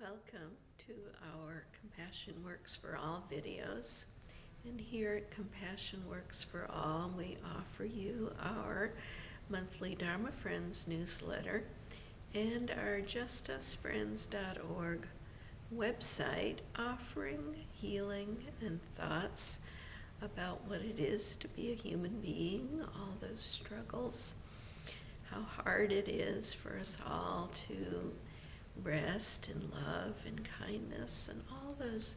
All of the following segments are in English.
Welcome to our Compassion Works for All videos. And here at Compassion Works for All, we offer you our monthly Dharma Friends newsletter and our justusfriends.org website offering healing and thoughts about what it is to be a human being, all those struggles, how hard it is for us all to rest and love and kindness and all those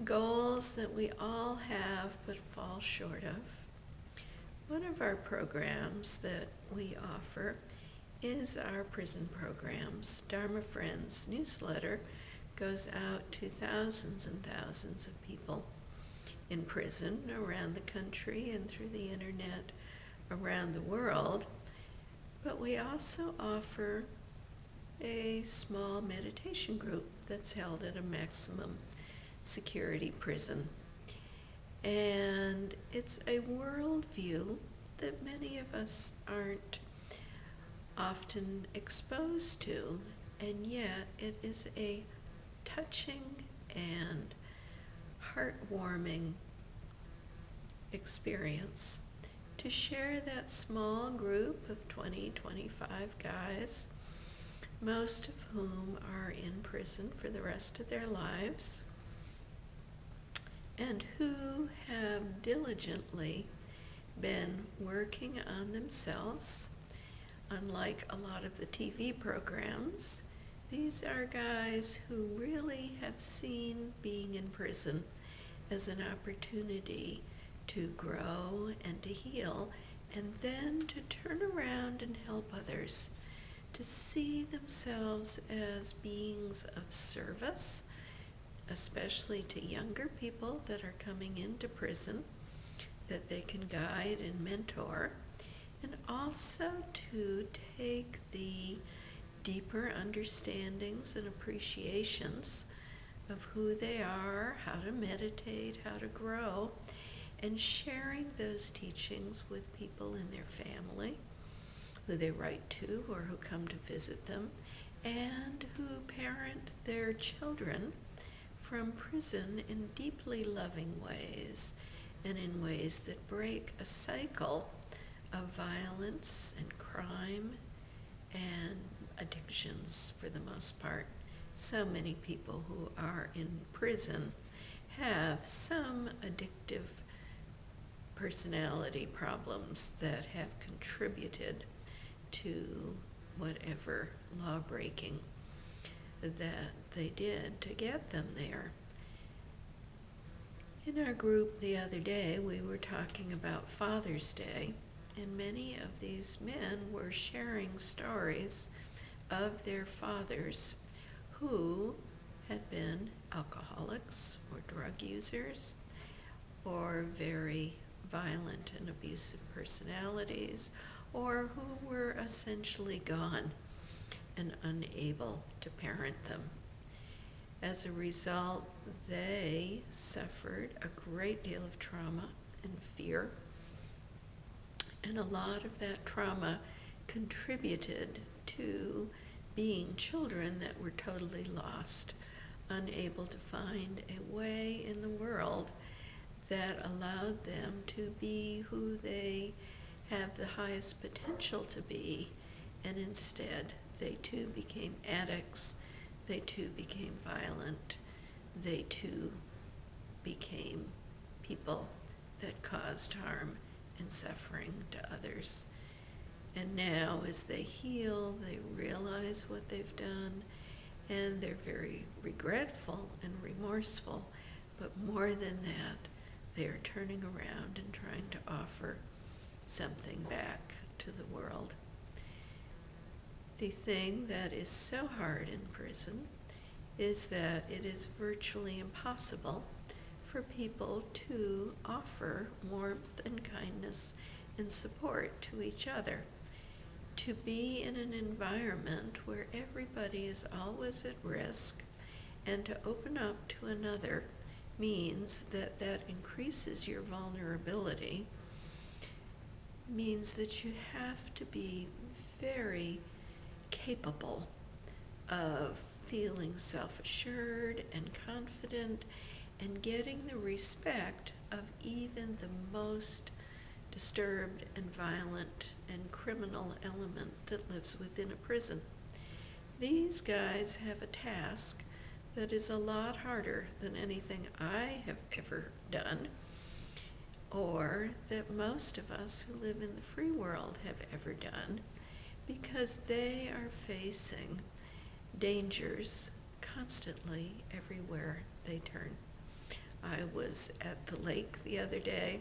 goals that we all have but fall short of. One of our programs that we offer is our prison programs. Dharma Friends newsletter goes out to thousands and thousands of people in prison around the country and through the internet around the world. But we also offer a small meditation group that's held at a maximum security prison. And it's a worldview that many of us aren't often exposed to, and yet it is a touching and heartwarming experience to share that small group of 20-25 guys, most of whom are in prison for the rest of their lives, and who have diligently been working on themselves. Unlike a lot of the TV programs, these are guys who really have seen being in prison as an opportunity to grow and to heal, and then to turn around and help others, to see themselves as beings of service, especially to younger people that are coming into prison, that they can guide and mentor, and also to take the deeper understandings and appreciations of who they are, how to meditate, how to grow, and sharing those teachings with people in their family, who they write to or who come to visit them, and who parent their children from prison in deeply loving ways and in ways that break a cycle of violence and crime and addictions for the most part. So many people who are in prison have some addictive personality problems that have contributed to whatever law breaking that they did to get them there. In our group the other day, we were talking about Father's Day, and many of these men were sharing stories of their fathers who had been alcoholics or drug users or very violent and abusive personalities, or who were essentially gone and unable to parent them. As a result, they suffered a great deal of trauma and fear, and a lot of that trauma contributed to being children that were totally lost, unable to find a way in the world that allowed them to be who they have the highest potential to be, and instead they too became addicts, they too became violent, they too became people that caused harm and suffering to others. And now as they heal, they realize what they've done, and they're very regretful and remorseful, but more than that, they are turning around and trying to offer something back to the world. The thing that is so hard in prison is that it is virtually impossible for people to offer warmth and kindness and support to each other. To be in an environment where everybody is always at risk, and to open up to another means that increases your vulnerability, means that you have to be very capable of feeling self-assured and confident and getting the respect of even the most disturbed and violent and criminal element that lives within a prison. These guys have a task that is a lot harder than anything I have ever done, or that most of us who live in the free world have ever done, because they are facing dangers constantly everywhere they turn. I was at the lake the other day,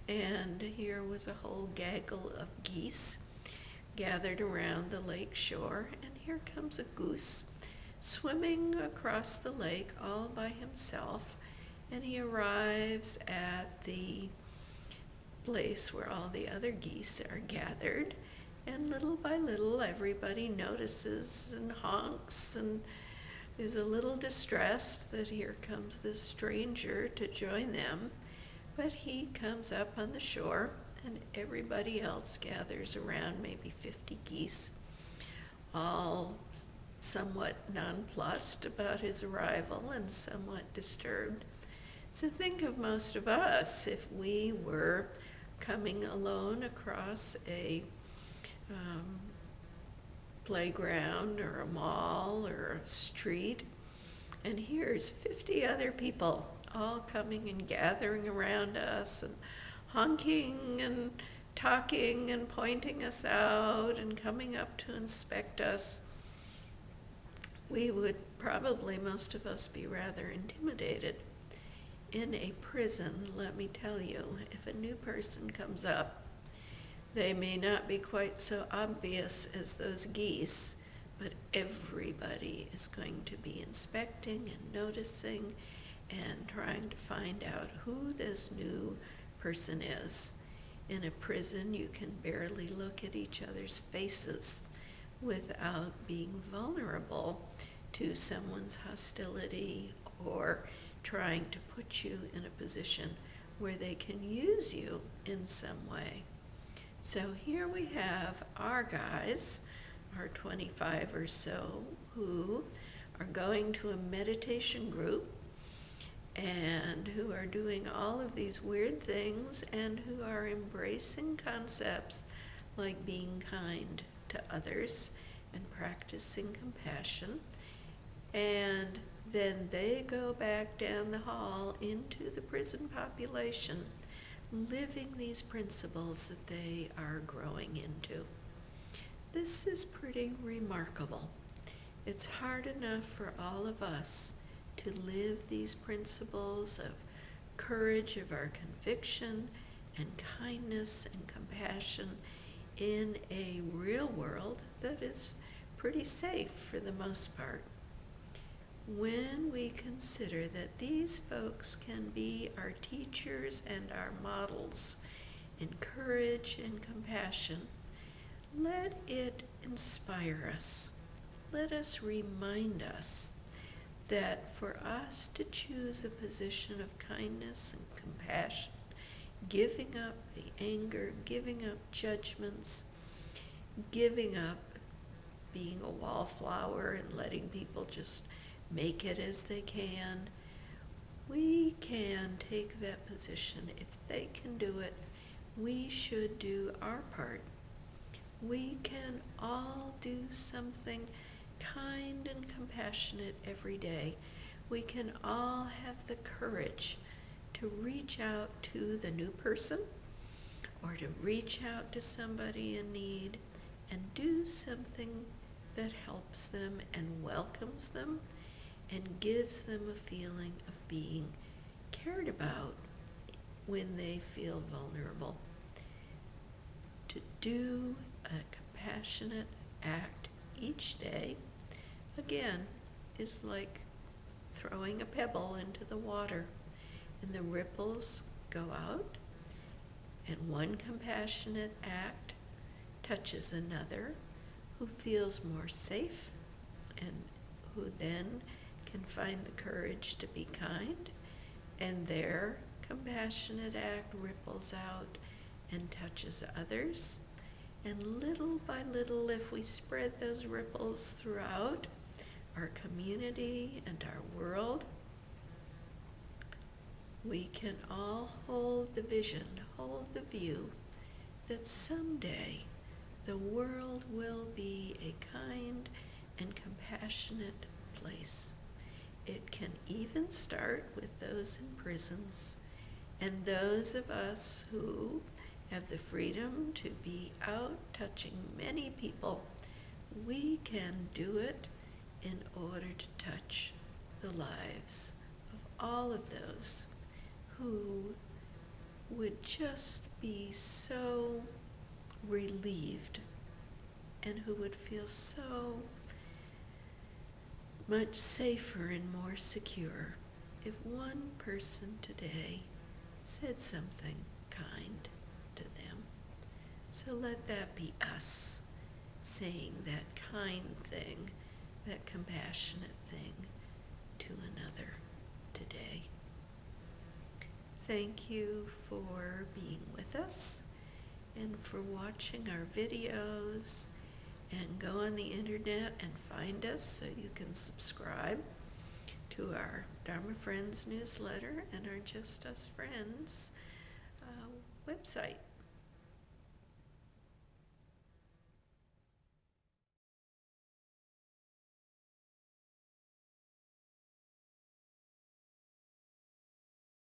and here was a whole gaggle of geese gathered around the lake shore, and here comes a goose swimming across the lake all by himself, and he arrives at the place where all the other geese are gathered, and little by little everybody notices and honks and is a little distressed that here comes this stranger to join them. But he comes up on the shore, and everybody else gathers around, maybe 50 geese, all somewhat nonplussed about his arrival and somewhat disturbed. So think of most of us if we were coming alone across a playground or a mall or a street, and here's 50 other people all coming and gathering around us and honking and talking and pointing us out and coming up to inspect us. We would probably, most of us, be rather intimidated. In a prison, let me tell you, if a new person comes up, they may not be quite so obvious as those geese, but everybody is going to be inspecting and noticing and trying to find out who this new person is. In a prison, you can barely look at each other's faces without being vulnerable to someone's hostility or trying to put you in a position where they can use you in some way. So here we have our guys, our 25 or so, who are going to a meditation group and who are doing all of these weird things and who are embracing concepts like being kind to others and practicing compassion. And then they go back down the hall into the prison population, living these principles that they are growing into. This is pretty remarkable. It's hard enough for all of us to live these principles of courage of our conviction and kindness and compassion in a real world that is pretty safe for the most part. When we consider that these folks can be our teachers and our models in courage and compassion, let it inspire us. Let us remind us that for us to choose a position of kindness and compassion, giving up the anger, giving up judgments, giving up being a wallflower and letting people just make it as they can, we can take that position. If they can do it, we should do our part. We can all do something kind and compassionate every day. We can all have the courage to reach out to the new person or to reach out to somebody in need and do something that helps them and welcomes them and gives them a feeling of being cared about when they feel vulnerable. To do a compassionate act each day, again, is like throwing a pebble into the water, and the ripples go out, and one compassionate act touches another who feels more safe and who then can find the courage to be kind, and their compassionate act ripples out and touches others. And little by little, if we spread those ripples throughout, our community and our world, we can all hold the vision, hold the view that someday the world will be a kind and compassionate place. It can even start with those in prisons and those of us who have the freedom to be out touching many people. We can do it in order to touch the lives of all of those who would just be so relieved and who would feel so much safer and more secure if one person today said something kind to them. So let that be us saying that kind thing, that compassionate thing to another today. Thank you for being with us and for watching our videos, and go on the internet and find us so you can subscribe to our Dharma Friends newsletter and our Just Us Friends website.